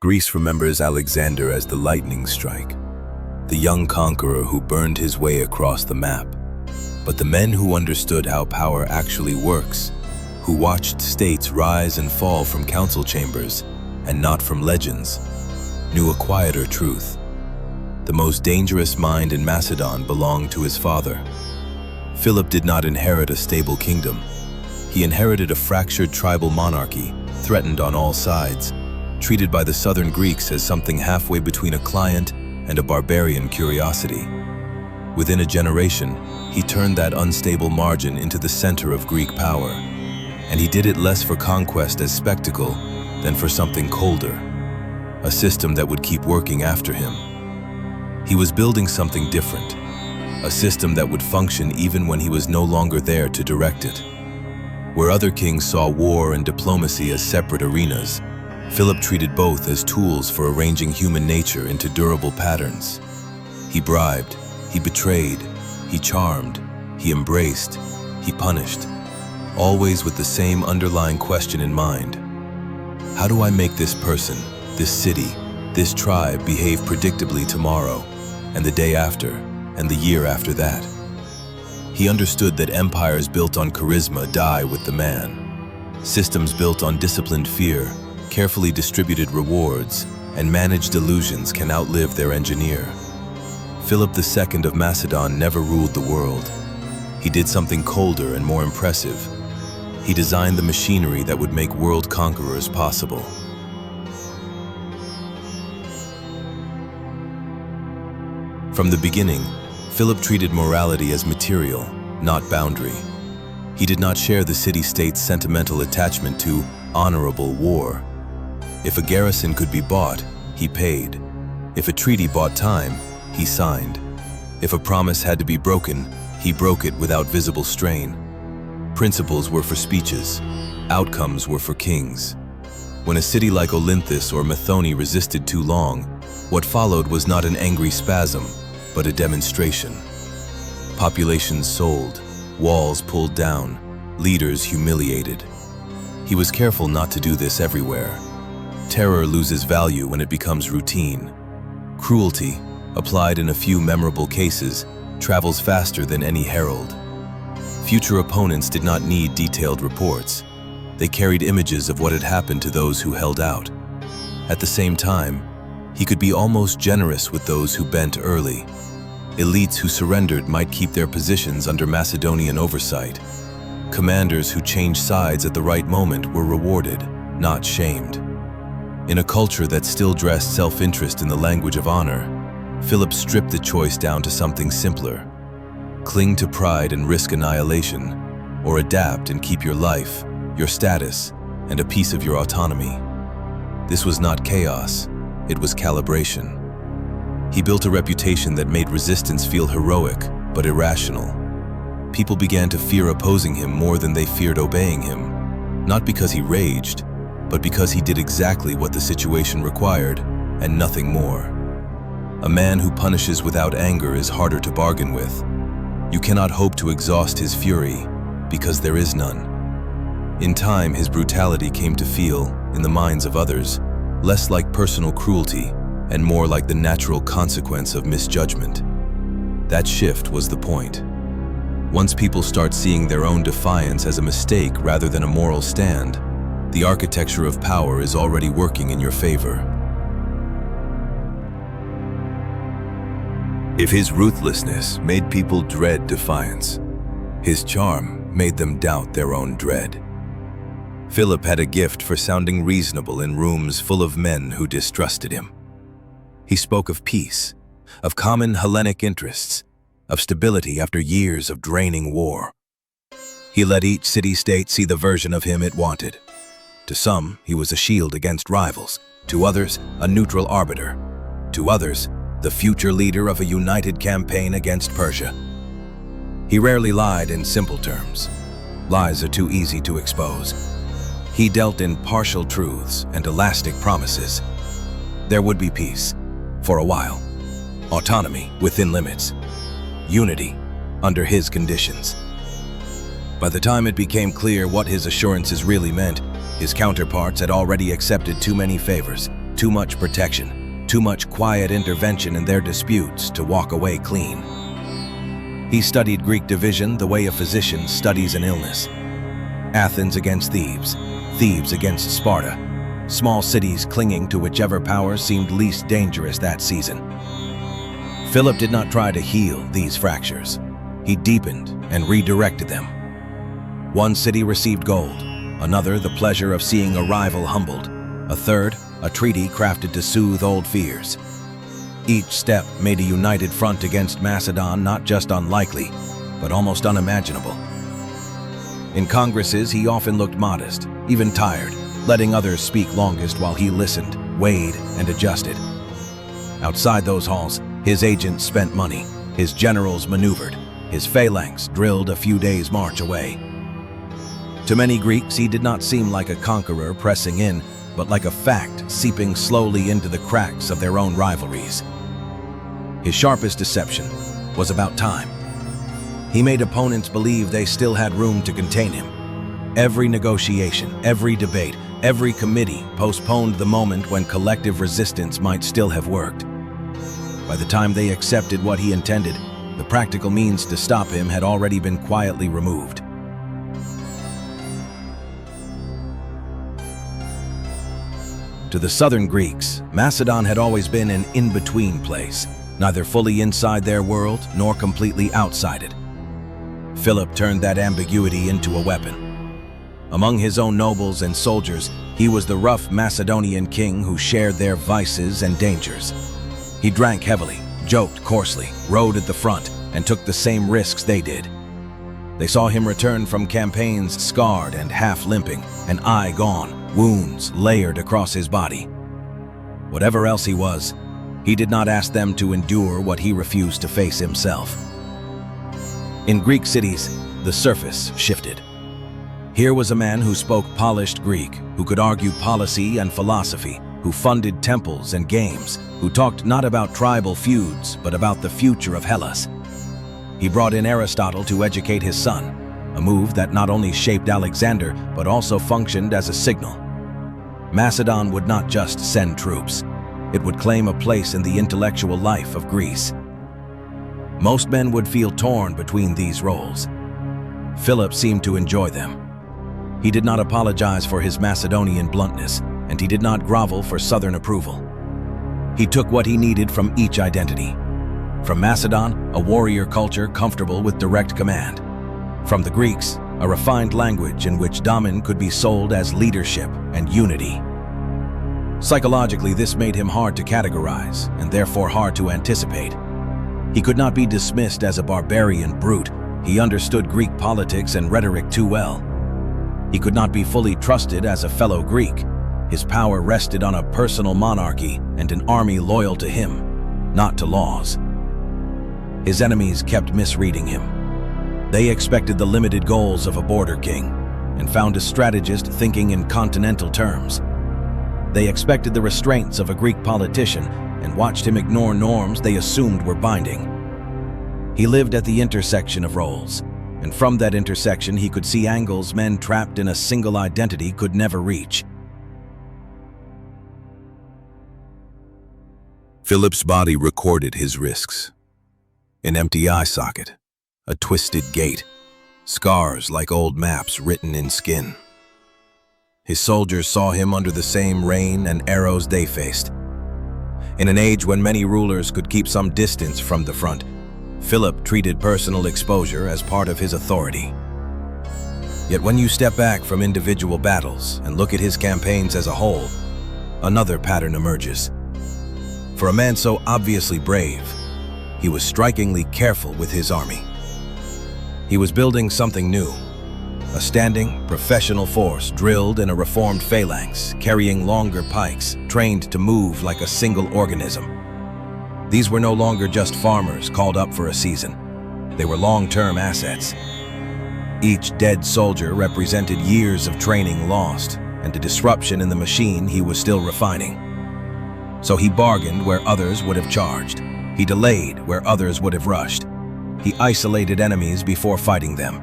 Greece remembers Alexander as the lightning strike, the young conqueror who burned his way across the map. But the men who understood how power actually works, who watched states rise and fall from council chambers and not from legends, knew a quieter truth. The most dangerous mind in Macedon belonged to his father. Philip did not inherit a stable kingdom. He inherited a fractured tribal monarchy, threatened on all sides, treated by the southern Greeks as something halfway between a client and a barbarian curiosity. Within a generation, he turned that unstable margin into the center of Greek power, and he did it less for conquest as spectacle than for something colder, a system that would keep working after him. He was building something different, a system that would function even when he was no longer there to direct it. Where other kings saw war and diplomacy as separate arenas, Philip treated both as tools for arranging human nature into durable patterns. He bribed, he betrayed, he charmed, he embraced, he punished, always with the same underlying question in mind. How do I make this person, this city, this tribe behave predictably tomorrow, and the day after, and the year after that? He understood that empires built on charisma die with the man. Systems built on disciplined fear, carefully distributed rewards, and managed illusions can outlive their engineer. Philip II of Macedon never ruled the world. He did something colder and more impressive. He designed the machinery that would make world conquerors possible. From the beginning, Philip treated morality as material, not boundary. He did not share the city-state's sentimental attachment to honorable war. If a garrison could be bought, he paid. If a treaty bought time, he signed. If a promise had to be broken, he broke it without visible strain. Principles were for speeches, outcomes were for kings. When a city like Olynthus or Methone resisted too long, what followed was not an angry spasm, but a demonstration. Populations sold, walls pulled down, leaders humiliated. He was careful not to do this everywhere. Terror loses value when it becomes routine. Cruelty, applied in a few memorable cases, travels faster than any herald. Future opponents did not need detailed reports. They carried images of what had happened to those who held out. At the same time, he could be almost generous with those who bent early. Elites who surrendered might keep their positions under Macedonian oversight. Commanders who changed sides at the right moment were rewarded, not shamed. In a culture that still dressed self-interest in the language of honor, Philip stripped the choice down to something simpler. Cling to pride and risk annihilation, or adapt and keep your life, your status, and a piece of your autonomy. This was not chaos, it was calibration. He built a reputation that made resistance feel heroic, but irrational. People began to fear opposing him more than they feared obeying him, not because he raged, but because he did exactly what the situation required, and nothing more. A man who punishes without anger is harder to bargain with. You cannot hope to exhaust his fury, because there is none. In time, his brutality came to feel, in the minds of others, less like personal cruelty and more like the natural consequence of misjudgment. That shift was the point. Once people start seeing their own defiance as a mistake rather than a moral stand, the architecture of power is already working in your favor. If his ruthlessness made people dread defiance, his charm made them doubt their own dread. Philip had a gift for sounding reasonable in rooms full of men who distrusted him. He spoke of peace, of common Hellenic interests, of stability after years of draining war. He let each city-state see the version of him it wanted. To some, he was a shield against rivals. To others, a neutral arbiter. To others, the future leader of a united campaign against Persia. He rarely lied in simple terms. Lies are too easy to expose. He dealt in partial truths and elastic promises. There would be peace, for a while. Autonomy within limits. Unity under his conditions. By the time it became clear what his assurances really meant, his counterparts had already accepted too many favors, too much protection, too much quiet intervention in their disputes to walk away clean. He studied Greek division the way a physician studies an illness. Athens against Thebes, Thebes against Sparta, small cities clinging to whichever power seemed least dangerous that season. Philip did not try to heal these fractures. He deepened and redirected them. One city received gold, another the pleasure of seeing a rival humbled, a third a treaty crafted to soothe old fears. Each step made a united front against Macedon not just unlikely, but almost unimaginable. In congresses, he often looked modest, even tired, letting others speak longest while he listened, weighed, and adjusted. Outside those halls, his agents spent money, his generals maneuvered, his phalanx drilled a few days' march away. To many Greeks, he did not seem like a conqueror pressing in, but like a fact seeping slowly into the cracks of their own rivalries. His sharpest deception was about time. He made opponents believe they still had room to contain him. Every negotiation, every debate, every committee postponed the moment when collective resistance might still have worked. By the time they accepted what he intended, the practical means to stop him had already been quietly removed. To the southern Greeks, Macedon had always been an in-between place, neither fully inside their world nor completely outside it. Philip turned that ambiguity into a weapon. Among his own nobles and soldiers, he was the rough Macedonian king who shared their vices and dangers. He drank heavily, joked coarsely, rode at the front, and took the same risks they did. They saw him return from campaigns scarred and half-limping, an eye gone, wounds layered across his body. Whatever else he was, he did not ask them to endure what he refused to face himself. In Greek cities, the surface shifted. Here was a man who spoke polished Greek, who could argue policy and philosophy, who funded temples and games, who talked not about tribal feuds, but about the future of Hellas. He brought in Aristotle to educate his son, a move that not only shaped Alexander, but also functioned as a signal. Macedon would not just send troops. It would claim a place in the intellectual life of Greece. Most men would feel torn between these roles. Philip seemed to enjoy them. He did not apologize for his Macedonian bluntness, and he did not grovel for southern approval. He took what he needed from each identity. From Macedon, a warrior culture comfortable with direct command. From the Greeks, a refined language in which Damen could be sold as leadership and unity. Psychologically, this made him hard to categorize, and therefore hard to anticipate. He could not be dismissed as a barbarian brute. He understood Greek politics and rhetoric too well. He could not be fully trusted as a fellow Greek. His power rested on a personal monarchy and an army loyal to him, not to laws. His enemies kept misreading him. They expected the limited goals of a border king and found a strategist thinking in continental terms. They expected the restraints of a Greek politician and watched him ignore norms they assumed were binding. He lived at the intersection of roles, and from that intersection he could see angles men trapped in a single identity could never reach. Philip's body recorded his risks. An empty eye socket, a twisted gait, scars like old maps written in skin. His soldiers saw him under the same rain and arrows they faced. In an age when many rulers could keep some distance from the front, Philip treated personal exposure as part of his authority. Yet when you step back from individual battles and look at his campaigns as a whole, another pattern emerges. For a man so obviously brave, he was strikingly careful with his army. He was building something new, a standing, professional force drilled in a reformed phalanx, carrying longer pikes, trained to move like a single organism. These were no longer just farmers called up for a season. They were long-term assets. Each dead soldier represented years of training lost, and a disruption in the machine he was still refining. So he bargained where others would have charged. He delayed where others would have rushed. He isolated enemies before fighting them.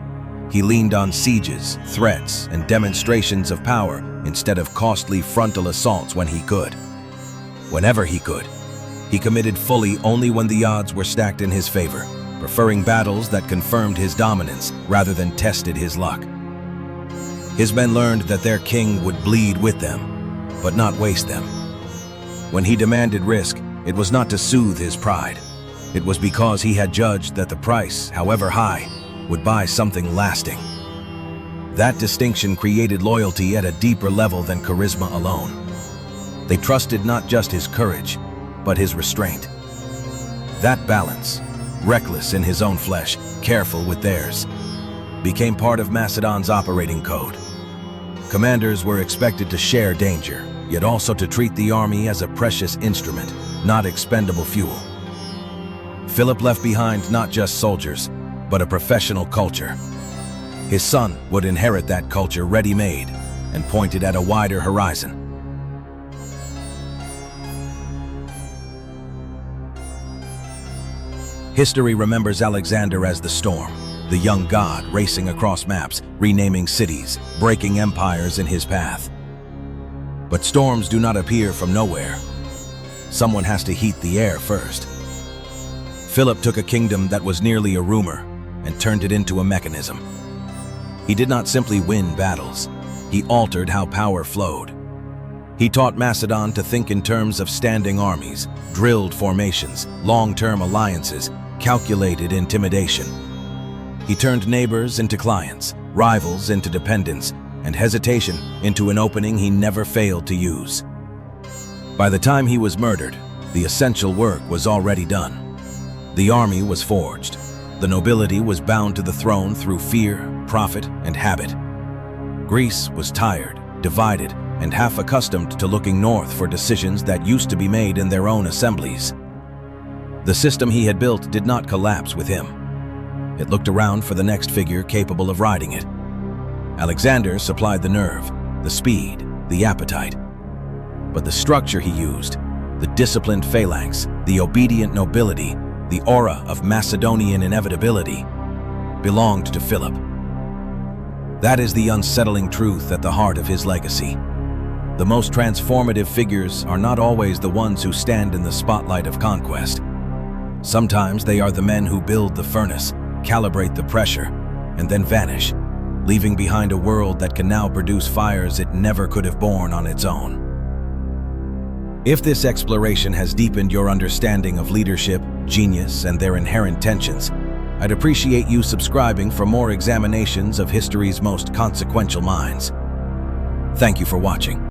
He leaned on sieges, threats, and demonstrations of power instead of costly frontal assaults when he could. Whenever he could, he committed fully only when the odds were stacked in his favor, preferring battles that confirmed his dominance rather than tested his luck. His men learned that their king would bleed with them, but not waste them. When he demanded risk, it was not to soothe his pride. It was because he had judged that the price, however high, would buy something lasting. That distinction created loyalty at a deeper level than charisma alone. They trusted not just his courage, but his restraint. That balance, reckless in his own flesh, careful with theirs, became part of Macedon's operating code. Commanders were expected to share danger, yet also to treat the army as a precious instrument, not expendable fuel. Philip left behind not just soldiers, but a professional culture. His son would inherit that culture ready-made and pointed at a wider horizon. History remembers Alexander as the storm, the young god racing across maps, renaming cities, breaking empires in his path. But storms do not appear from nowhere. Someone has to heat the air first. Philip took a kingdom that was nearly a rumor and turned it into a mechanism. He did not simply win battles, he altered how power flowed. He taught Macedon to think in terms of standing armies, drilled formations, long-term alliances, calculated intimidation. He turned neighbors into clients, rivals into dependents, and hesitation into an opening he never failed to use. By the time he was murdered, the essential work was already done. The army was forged. The nobility was bound to the throne through fear, profit, and habit. Greece was tired, divided, and half accustomed to looking north for decisions that used to be made in their own assemblies. The system he had built did not collapse with him. It looked around for the next figure capable of riding it. Alexander supplied the nerve, the speed, the appetite. But the structure he used, the disciplined phalanx, the obedient nobility, the aura of Macedonian inevitability, belonged to Philip. That is the unsettling truth at the heart of his legacy. The most transformative figures are not always the ones who stand in the spotlight of conquest. Sometimes they are the men who build the furnace, calibrate the pressure, and then vanish, leaving behind a world that can now produce fires it never could have borne on its own. If this exploration has deepened your understanding of leadership, genius, and their inherent tensions, I'd appreciate you subscribing for more examinations of history's most consequential minds. Thank you for watching.